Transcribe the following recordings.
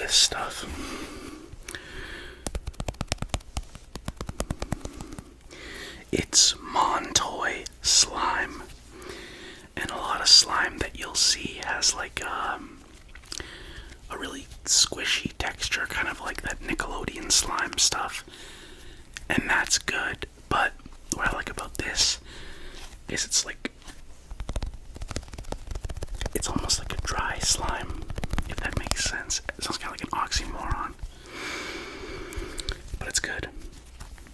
this stuff. It's Montoy slime. And a lot of slime that you'll see has like a really squishy texture, kind of like that Nickelodeon slime stuff. And that's good, but what I like about this is it's almost like a dry slime, if that makes sense. It sounds kind of like an oxymoron, but it's good.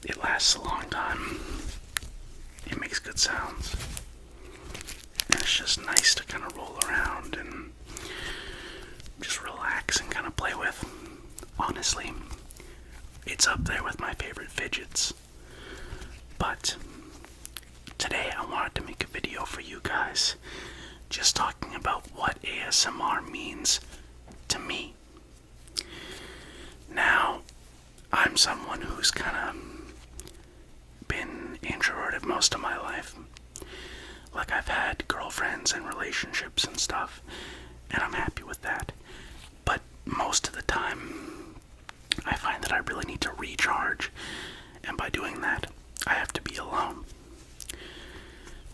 It lasts a long time. It makes good sounds. And it's just nice to kind of roll around and just relax and kind of play with. Honestly, it's up there with my favorite fidgets. But today I wanted to make a video for you guys just talking about what ASMR means to me. Now, I'm someone who's kind of been introverted most of my life. Like, I've had girlfriends and relationships and stuff, and I'm happy with that. But most of the time, I find that I really need to recharge, and by doing that, I have to be alone.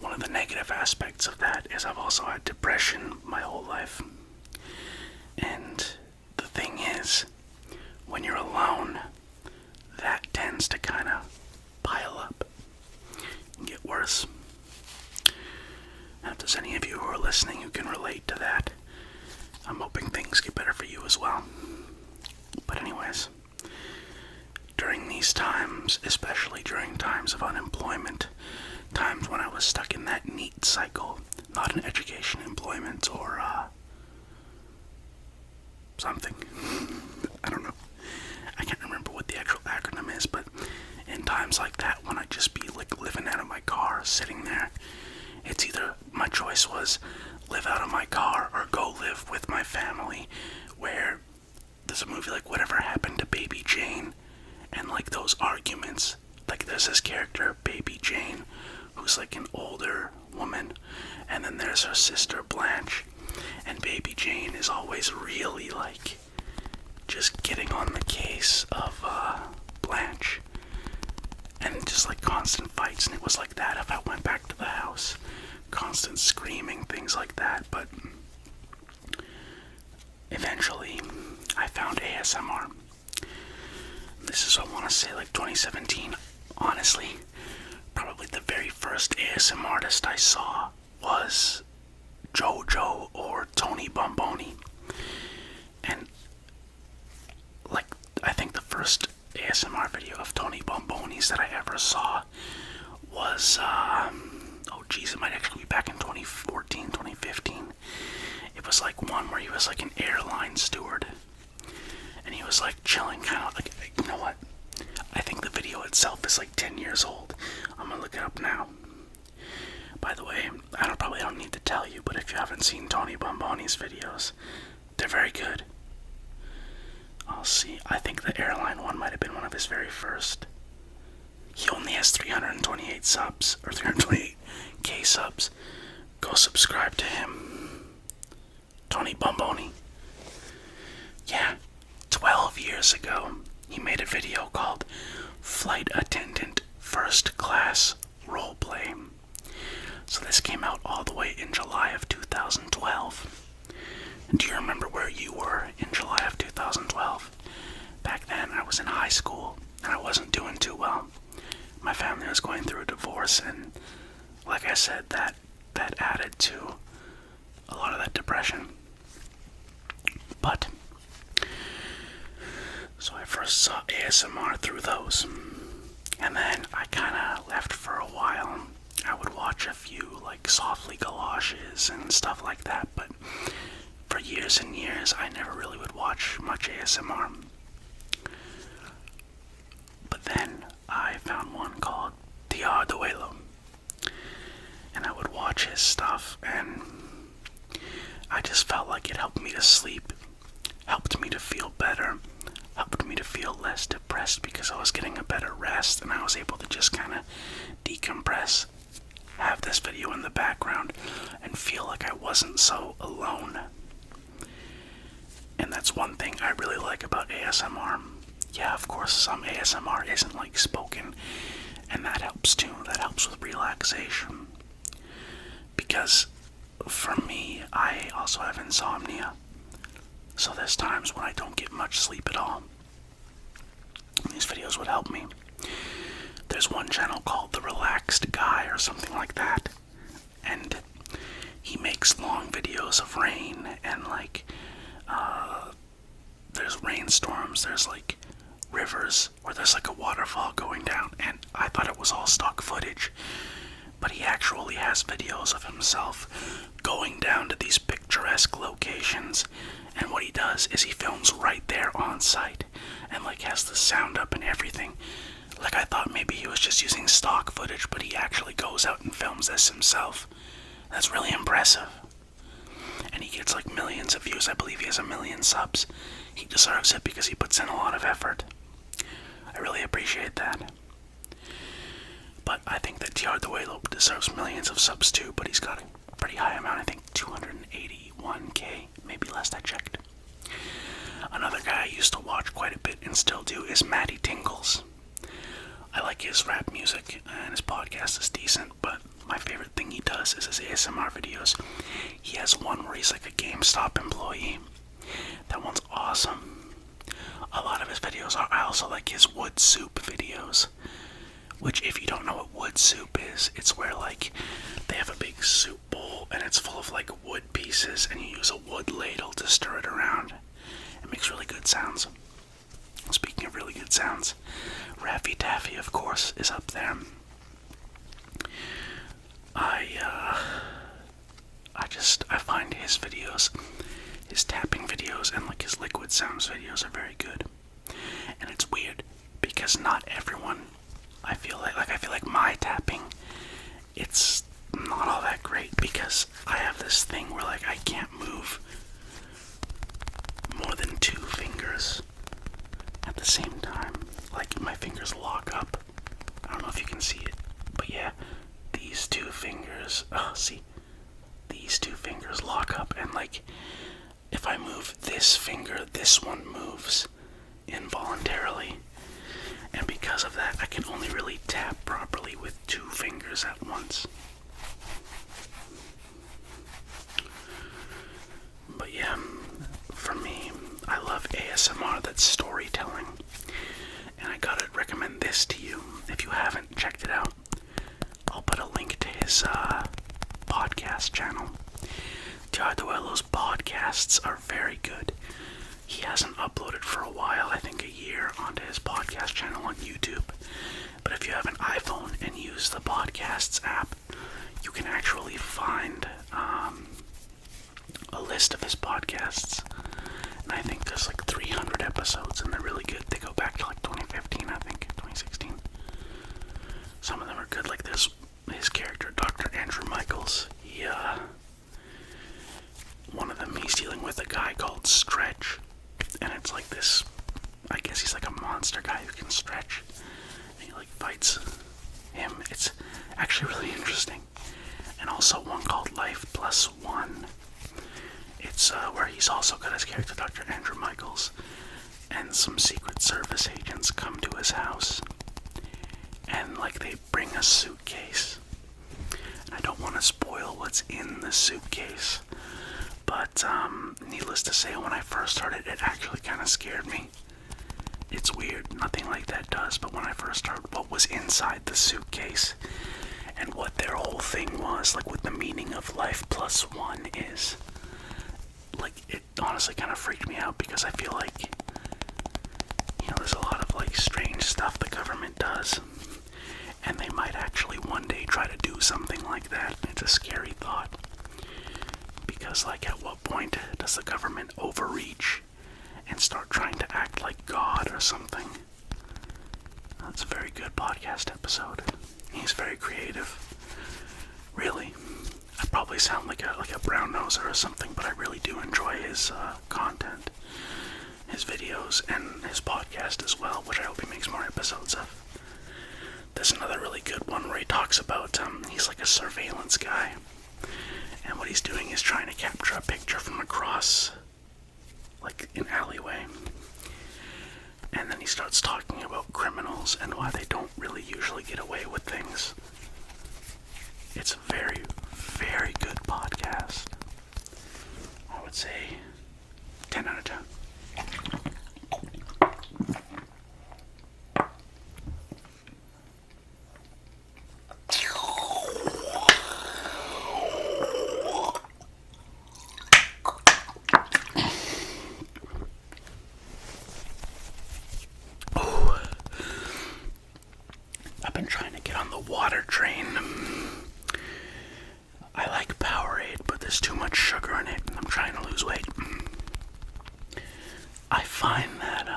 One of the negative aspects of that is I've also had depression my whole life. And the thing is, when you're alone, that tends to kind of pile up and get worse. And if there's any of you who are listening who can relate to that, I'm hoping things get better for you as well. But anyways, during these times, especially during times of unemployment, times when I was stuck in that NEET cycle, not in education, employment, or something. I don't know. I can't remember what the actual acronym is, but in times like that, when I'd just be like living out of my car, sitting there, it's either my choice was live out of my car or go live with my family, where there's a movie like Whatever Happened to Baby Jane, and like those arguments, like there's this character, Baby Jane, who's like an older woman, and then there's her sister Blanche, and Baby Jane is always really like just getting on the case of Blanche, and just like constant fights. And it was like that if I went back to the house, constant screaming, things like that. But eventually I found ASMR. This is, I want to say, like 2017. Honestly, probably the very first ASMR artist I saw was JoJo or Tony Bomboni. And like, I think the first ASMR video of Tony Bomboni's that I ever saw was, it might actually be back in 2014, 2015. It was like one where he was like an airline steward, and he was like chilling, kind of like, you know what? I think the video itself is like 10 years old. I'm gonna look it up now. By the way, I probably don't need to tell you, but if you haven't seen Tony Bomboni's videos, they're very good. I'll see. I think the airline one might have been one of his very first. He only has 328 subs, or 328k subs. Go subscribe to him. Tony Bomboni. Yeah, 12 years ago, he made a video called Flight Attendant First Class Roleplay. So this came out all the way in July of 2012. And do you remember where you were in July of 2012? Back then, I was in high school, and I wasn't doing too well. My family was going through a divorce, and like I said, that added to a lot of that depression. But, so I first saw ASMR through those, and then I kind of left for a while. I would watch a few, like, Softly Galoshes and stuff like that, but for years and years, I never really would watch much ASMR. But then I found one called Tia Duelo, and I would watch his stuff, and I just felt like it helped me to sleep, helped me to feel better, helped me to feel less depressed because I was getting a better rest, and I was able to just kind of decompress, have this video in the background, and feel like I wasn't so alone. And that's one thing I really like about ASMR. Yeah, of course, some ASMR isn't like spoken, and that helps too. That helps with relaxation. Because for me, I also have insomnia. So there's times when I don't get much sleep at all. These videos would help me. There's one channel called The Relaxed Guy or something like that. And he makes long videos of rain and like, there's rainstorms, there's like rivers where there's like a waterfall going down, and I thought it was all stock footage, but he actually has videos of himself going down to these picturesque locations, and what he does is he films right there on site and like has the sound up and everything. Like, I thought maybe he was just using stock footage, but he actually goes out and films this himself. That's really impressive. And he gets like millions of views. I believe he has 1 million subs. He deserves it because he puts in a lot of effort. I really appreciate that. But I think that Tiarduelo deserves millions of subs too, but he's got a pretty high amount. I think 281k, maybe last I checked. Another guy I used to watch quite a bit and still do is Matty Tingles. I like his rap music and his podcast is decent, but my favorite thing he does is his ASMR videos. He has one where he's like a GameStop employee. That one's awesome. A lot of his videos are. I also like his wood soup videos, which, if you don't know what wood soup is, it's where like they have a big soup bowl and it's full of like wood pieces and you use a wood ladle to stir it around. It makes really good sounds. Speaking of really good sounds, Raffy Taffy, of course, is up there. I find his videos, his tapping videos and like his liquid sounds videos are very good. And it's weird because not everyone, I feel like my tapping, it's not all that great because I have this thing where like I can't move more than 2 fingers at the same time. Like, my fingers lock up. I don't know if you can see it, but yeah, these 2 fingers, these 2 fingers lock up, and like, if I move this finger, this one moves involuntarily, and because of that, I can only really tap properly with 2 fingers at once. But yeah, for me, I love ASMR that's storytelling, and I gotta recommend this to you. If you haven't checked it out, I'll put a link to his podcast channel. Tiarduelo's podcasts are very good. He hasn't uploaded for a while, I think a year, onto his podcast channel on YouTube. But if you have an iPhone and use the podcasts app, you can actually find a list of his podcasts. And I think there's like 300 episodes, and they're really good. They go back to like 2015, I think, 2016. Some of them are good, like there's his character, Dr. Andrew Michaels. One of them, he's dealing with a guy called Stretch, and it's like this, I guess he's like a monster guy who can stretch, and he like fights him. It's actually really interesting. And also one called Life Plus One. It's where he's also got his character, Dr. Andrew Michaels, and some Secret Service agents come to his house, and like they bring a suitcase. And I don't want to spoil what's in the suitcase, but needless to say, when I first heard it, it actually kind of scared me. It's weird, nothing like that does, but when I first heard what was inside the suitcase and what their whole thing was, like what the meaning of Life Plus One is, like, it honestly kind of freaked me out because I feel like, you know, there's a lot of like strange stuff the government does, and they might actually one day try to do something like that. It's a scary thought, because like, at what point does the government overreach and start trying to act like God or something? That's a very good podcast episode. He's very creative. Really. I probably sound like a brown noser or something, but I really do enjoy his content, his videos, and his podcast as well, which I hope he makes more episodes of. There's another really good one where he talks about, he's like a surveillance guy, and what he's doing is trying to capture a picture from across like an alleyway. And then he starts talking about criminals and why they don't really usually get away with things. It's a very, very good podcast. I would say 10 out of 10. I've been trying to get on the water train. I like Powerade, but there's too much sugar in it, and I'm trying to lose weight. I find that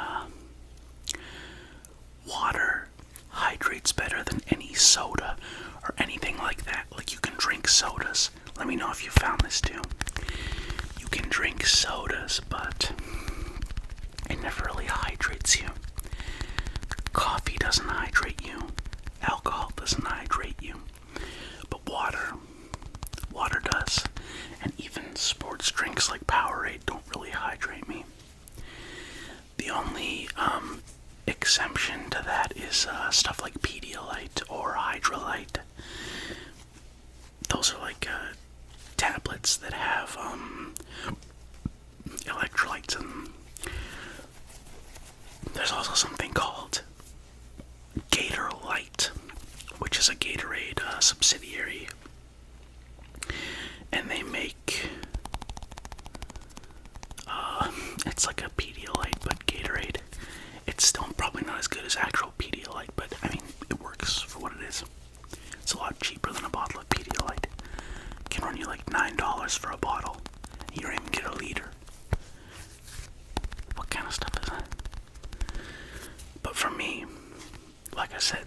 water hydrates better than any soda or anything like that. Like, you can drink sodas. Let me know if you found this too. You can drink sodas, but it never really hydrates you. Coffee doesn't hydrate you. Alcohol doesn't hydrate you. But water does. And even sports drinks like Powerade don't really hydrate me. The only exemption to that is stuff like Pedialyte or Hydrolyte. Those are like tablets that have electrolytes in them. There's also something called Gatorlyte, which is a Gatorade subsidiary. And they make it's like a Pedialyte but Gatorade. It's still probably not as good as actual Pedialyte, but I mean, it works for what it is. It's a lot cheaper than a bottle of Pedialyte. It can run you like $9 for a bottle. You don't even get a liter. What kind of stuff is that? But for me, like I said,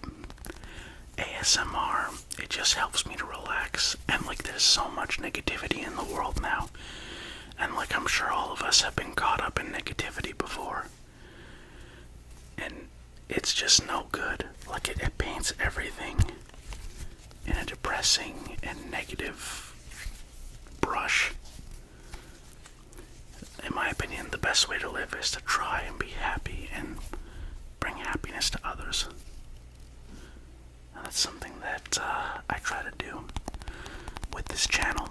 ASMR, it just helps me to relax. And like, there's so much negativity in the world now. And like, I'm sure all of us have been caught up in negativity before. And it's just no good. Like, it paints everything in a depressing and negative brush. In my opinion, the best way to live is to try and be happy and bring happiness to others. And that's something that I try to do with this channel.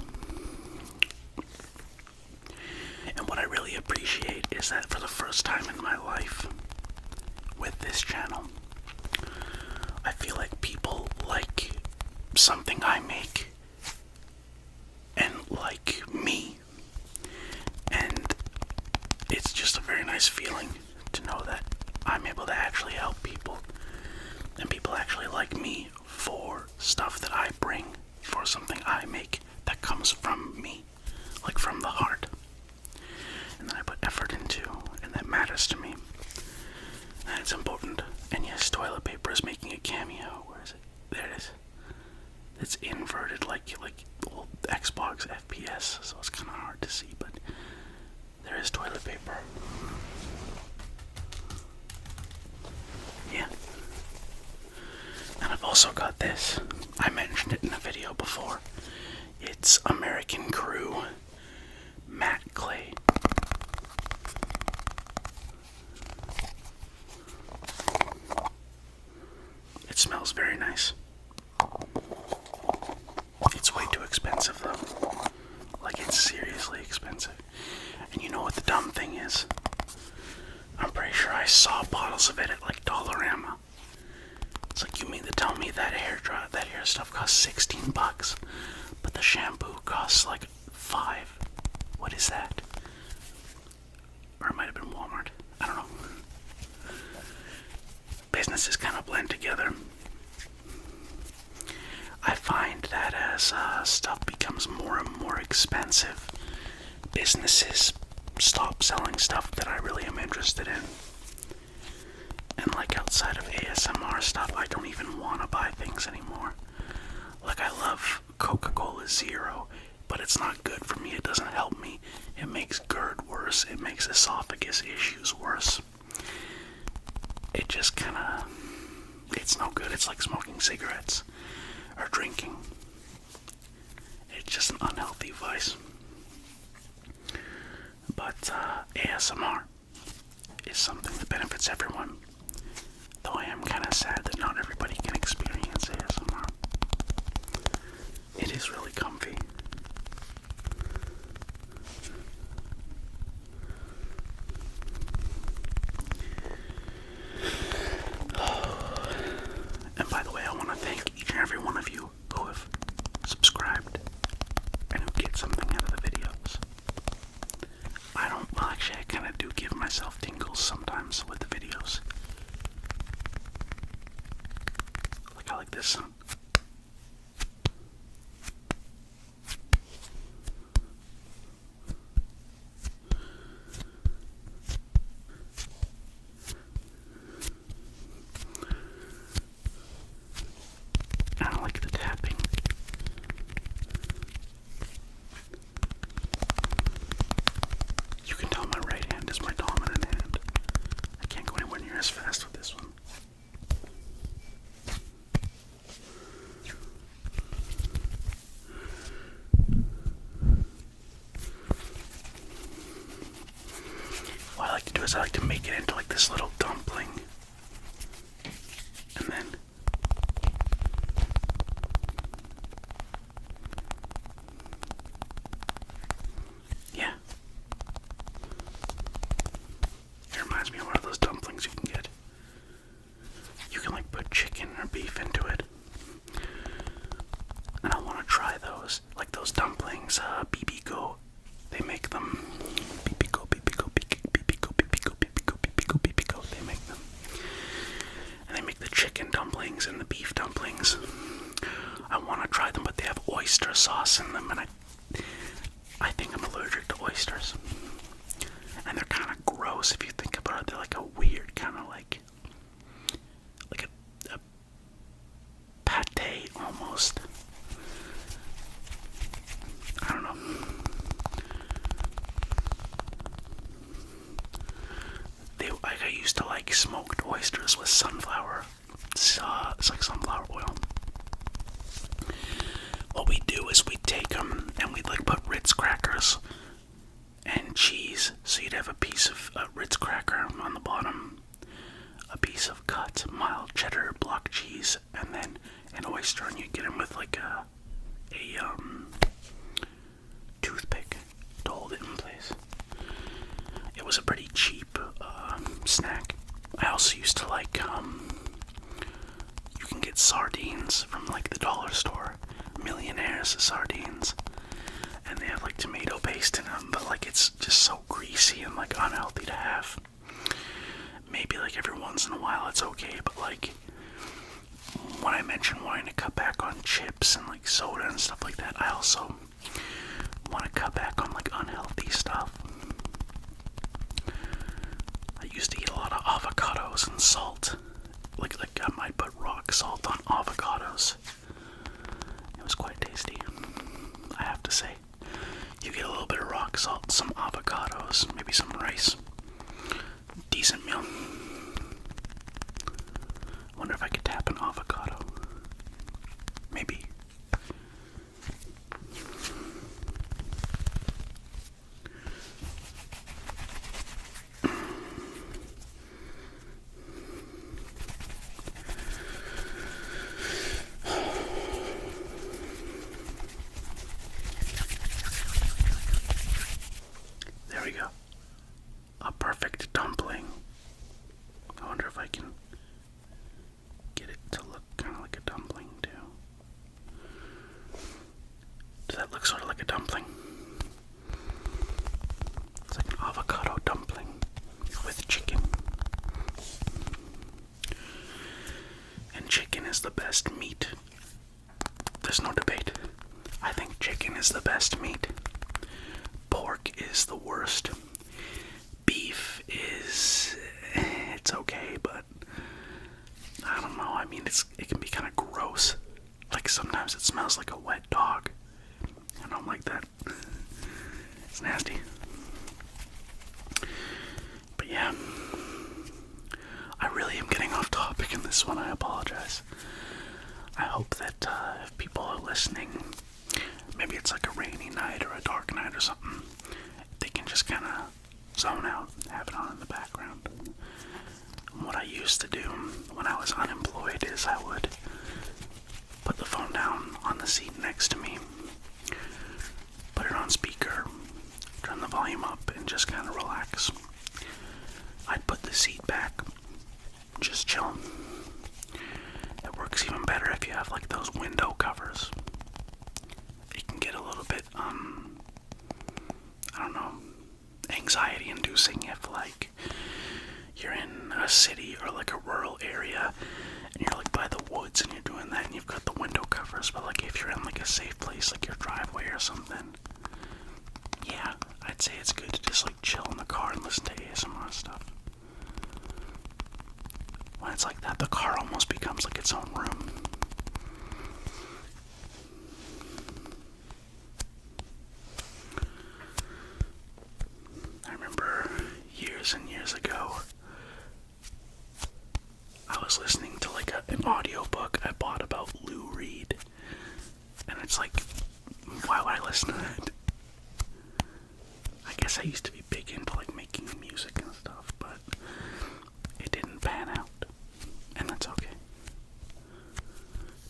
And what I really appreciate is that for the first time in my life with this channel, I feel like people like something I make and like me. And it's just a very nice feeling to know that I'm able to actually help people. And people actually like me for stuff that I bring, for something I make that comes from me, like from the heart. And that I put effort into, and that matters to me. And it's important. And yes, toilet paper is making a cameo. Where is it? There it is. It's inverted like old Xbox FPS, so it's kind of hard to see, but there is toilet paper. Yeah. And I've also got this. I mentioned it in a video before. It's American Crew matte clay. It smells very nice. It's way too expensive though. Like, it's seriously expensive. And you know what the dumb thing is? I'm pretty sure I saw bottles of it at like Dollarama. It's like, you mean to tell me that hair stuff costs $16, but the shampoo costs like $5? What is that? Or it might have been Walmart. I don't know. Businesses kind of blend together. I find that as stuff becomes more and more expensive, businesses stop selling stuff that I really am interested in. And like, outside of ASMR stuff, I don't even want to buy things anymore. Like, I love Coca-Cola Zero, but it's not good for me. It doesn't help me. It makes GERD worse. It makes esophagus issues worse. It just kind of, it's no good. It's like smoking cigarettes or drinking. It's just an unhealthy vice. But ASMR is something that benefits everyone, though I am kind of sad that not everybody can experience ASMR. It is really comfy. And by the way, I want to thank each and every one of you who have subscribed and who get something out of the videos. Well, actually, I kind of do give myself tingles sometimes with the videos. Like, I like this sound. I like the tapping. You can tell my right hand is my dominant hand. I can't go anywhere near as fast with this one. What I like to do is I like to make it into like this little dumpling. And then yeah. It reminds me of one of those dumplings you can get. You can like put chicken or beef into it. And I want to try those. Like those dumplings, BB-Go. They make them. BB-Go, BB-Go, BB-Go, BB-Go, BB-Go, BB-Go, BB-Go. They make them. And they make the chicken dumplings and the beef dumplings. I want to try them, but they have oyster sauce in them, and I think I'm allergic to oysters. And they're kind of gross if you think about it. They're like a weird kind of like a pate almost. I don't know. I used to like smoked oysters with sunflower. It's like sunflower oil. What we do is we take them and we like put Ritz crackers and cheese. So you'd have a piece of Ritz cracker on the bottom, a piece of cut mild cheddar block cheese, and then an oyster, and you get them with like a toothpick to hold it in place. It was a pretty cheap snack. I also used to like you can get sardines from like the dollar store, Millionaire's sardines, and they have like tomato paste in them, but like it's just so greasy and like unhealthy to have. Maybe like every once in a while it's okay, but like when I mentioned wanting to cut back on chips and like soda and stuff like that, I also want to cut back on like unhealthy stuff. I used to eat a lot of avocados and salt. Like I might put rock salt on avocados. It was quite tasty, I have to say. You get a little bit of rock salt, some avocados, maybe some rice. Decent meal. Wonder if I could tap an avocado. Maybe. There we go. A perfect dumpling. I wonder if I can get it to look kind of like a dumpling too. Does that look sort of like a dumpling? It's like an avocado dumpling with chicken. And chicken is the best meat. There's no debate. I think chicken is the best meat. Pork is the worst. Beef is... it's okay, but I don't know. I mean, it can be kind of gross. Like sometimes it smells like a wet dog. I don't like that. It's nasty. But yeah, I really am getting off topic in this one. I apologize. I hope that if people are listening, maybe it's like a rainy night or a dark night or something, they can just kind of zone out have it on in the background. And what I used to do when I was unemployed is I would put the phone down on the seat next to me, put it on speaker, turn the volume up, and just kind of relax. I'd put the seat back, just chill. It works even better if you have like those window covers. It can get a little bit, I don't know, anxiety inducing if like you're in a city or like a rural area and you're like by the woods and you're doing that and you've got the window covers, but like if you're in like a safe place like your driveway or something, yeah, I'd say it's good to just like chill in the car and listen to ASMR stuff. When it's like that, the car almost becomes like its own room. I remember years and years ago, I was listening to like an audiobook I bought about Lou Reed. And it's like, why would I listen to that? I guess I used to be big into like making music and stuff, but it didn't pan out. And that's okay.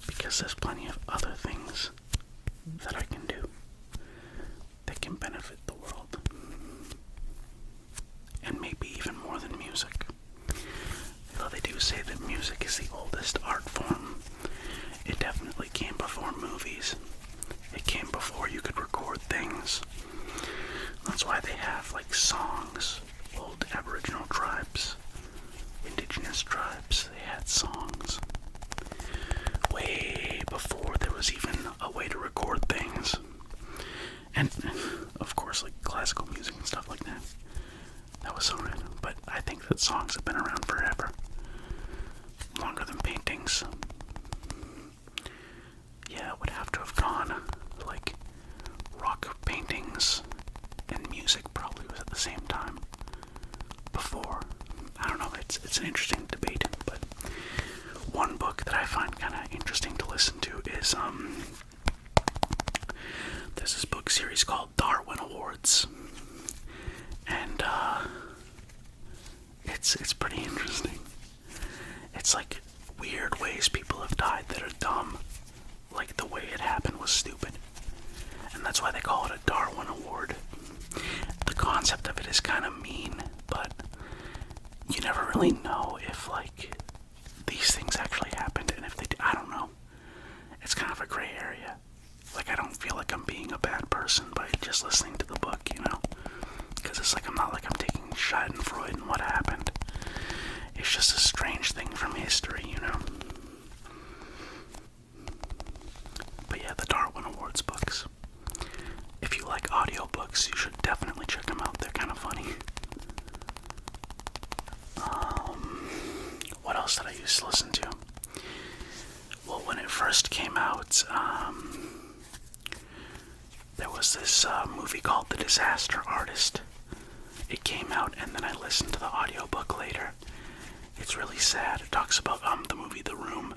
Because there's plenty of other things that I can do that can benefit the world. And maybe even more than music. Though they do say that music is the oldest art form, it definitely came before movies. It came before you could record things. That's why they have like songs. Old Aboriginal tribes, indigenous tribes, they had songs. Way before there was even a way to record things. And of course like classical music and stuff like that. That was so random, but I think that songs have been around forever. Longer than paintings. Yeah, it would have to have gone like rock paintings and music probably was at the same time before. I don't know, it's an interesting debate, but one book that I find kind of interesting to listen to is there's this book series called Darwin Awards. And it's pretty interesting. It's like weird ways people have died that are dumb. Like the way it happened was stupid. And that's why they call it a Darwin Award. The concept of it is kind of mean, but you never really know if like these things actually happened, and if they did, I don't know. It's kind of a gray area. Like I don't feel like I'm being a bad person by just listening to the book, you know? Because it's like I'm not like I'm taking Schadenfreude and what happened. It's just a strange thing from history, you know? But yeah, the Darwin Awards books. If you like audiobooks, you should definitely check them out. They're kind of funny. What else did I used to listen to? Well, when it first came out, there was this movie called The Disaster Artist. It came out, and then I listened to the audiobook later. It's really sad. It talks about the movie The Room,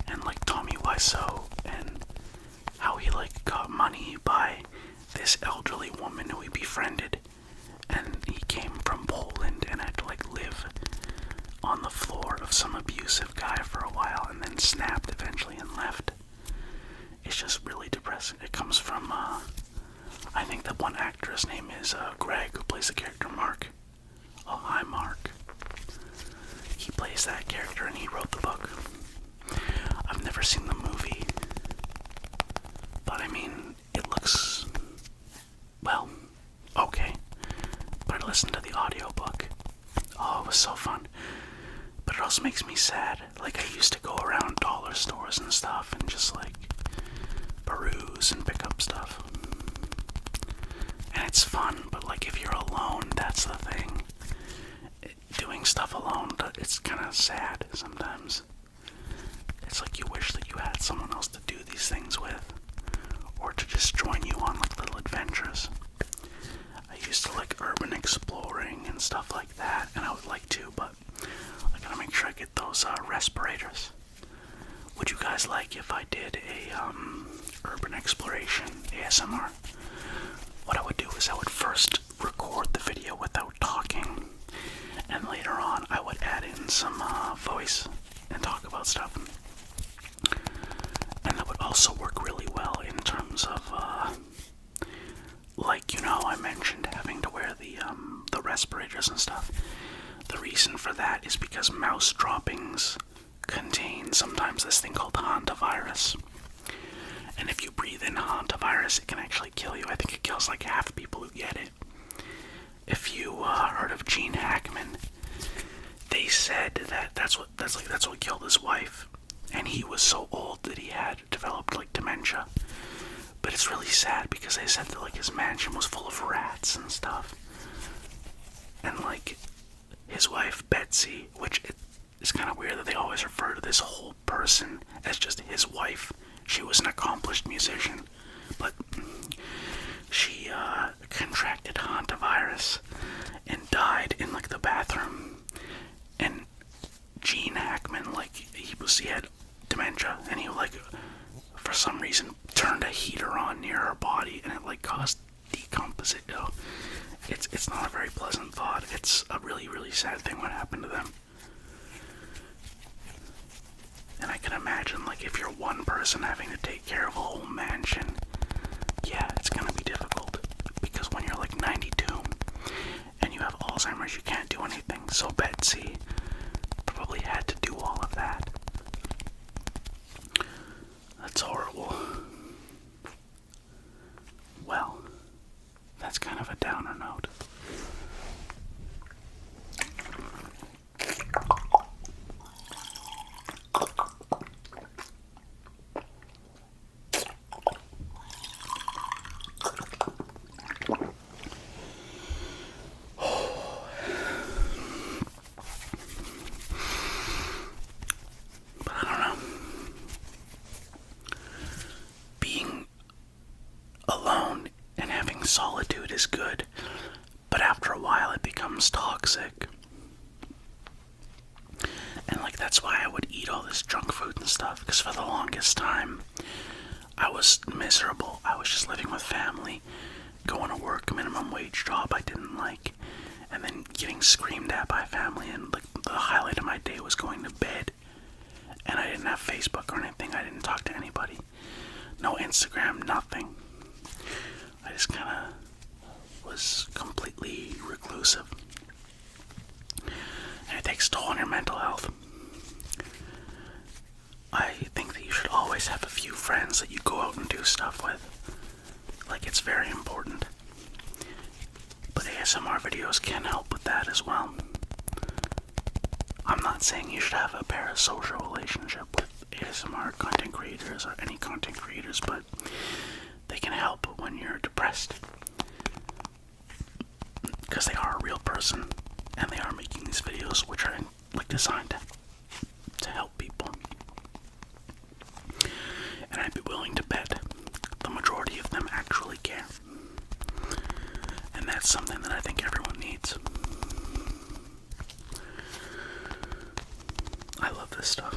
and like Tommy Wiseau, and how he like got money by this elderly woman who he befriended, and he came from Poland and had to like live on the floor of some abusive guy for a while, and then snapped eventually and left. It's just really depressing. It comes from I think that one actor's name is Greg, who plays the character Mark. Oh, hi Mark. He plays that character and he wrote the book. I've never seen the movie, but I mean, it looks, well, okay. But I listened to the audiobook. Oh, it was so fun. But it also makes me sad. Like, I used to go around dollar stores and stuff and just like peruse and pick up stuff. And it's fun, but like if you're alone, that's the thing. Doing stuff alone, it's kind of sad sometimes. It's like you wish that you had someone else to do these things with, or to just join you on like little adventures. I used to like urban exploring and stuff like that, and I would like to, but I gotta make sure I get those respirators. Would you guys like if I did a urban exploration ASMR? What I would do is I would first record the video without talking, respirators and stuff. The reason for that is because mouse droppings contain sometimes this thing called hantavirus. And if you breathe in hantavirus, it can actually kill you. I think it kills like half the people who get it. If you heard of Gene Hackman, they said that that's what killed his wife, and he was so old that he had developed like dementia. But it's really sad because they said that like his mansion was full of rats and stuff, and like his wife Betsy, which is kind of weird that they always refer to this whole person as just his wife. She was an accomplished musician, but she contracted hantavirus and died in like the bathroom. And Gene Hackman, like he had dementia, and he like for some reason turned a heater on near her body, and it like caused decomposition. It's not a very pleasant thought. It's a really, really sad thing what happened to them. And I can imagine, like, if you're one person having to take care of a whole mansion, yeah, it's gonna be difficult. Because when you're like 92 and you have Alzheimer's, you can't do anything. So Betsy probably had to do all of that. That's horrible. Well, that's kind of a downer note. Solitude is good, but after a while it becomes toxic. And like that's why I would eat all this junk food and stuff, because for the longest time I was miserable. I was just living with family, going to work, a minimum wage job I didn't like, and then getting screamed at by family, and like the highlight of my day was going to bed. And I didn't have Facebook or anything. I didn't talk to anybody. No Instagram, nothing. I just kind of was completely reclusive. And it takes a toll on your mental health. I think that you should always have a few friends that you go out and do stuff with. Like, it's very important. But ASMR videos can help with that as well. I'm not saying you should have a parasocial relationship with ASMR content creators or any content creators, but they can help when you're depressed, because they are a real person and they are making these videos which are like designed to help people. And I'd be willing to bet the majority of them actually care, and that's something that I think everyone needs. I love this stuff.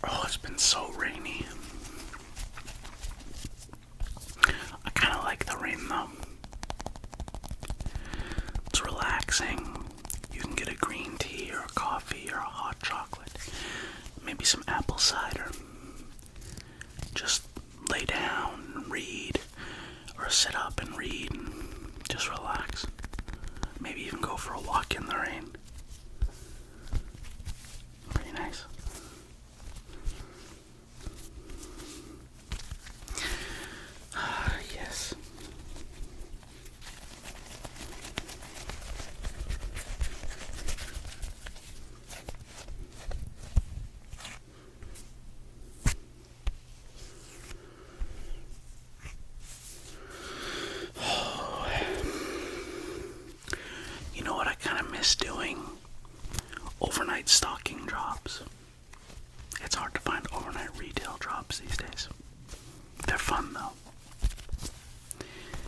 Oh, it's been so rainy. I kind of like the rain though. It's relaxing. You can get a green tea or a coffee or a hot chocolate. Maybe some apple cider. Just lay down and read, or sit up and read and just relax. Maybe even go for a walk in the rain. Pretty nice. Yes. You know what I kind of miss doing? Overnight stocking jobs. It's hard to find overnight retail jobs these days. They're fun though,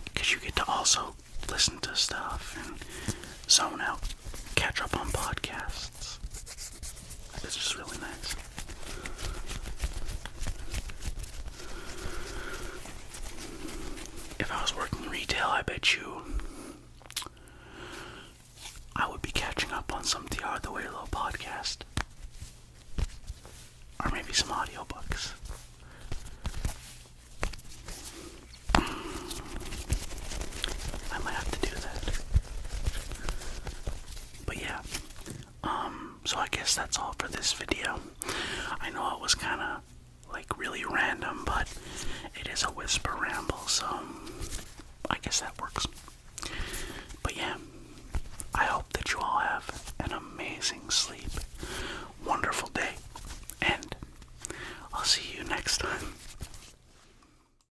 because you get to also listen to stuff and zone out, catch up on podcasts. It's just really nice. If I was working retail, I bet you on some The Hard the Way Low podcast. Or maybe some audiobooks. I might have to do that. But yeah. So I guess that's all for this video. I know it was kind of like really random, but it is a whisper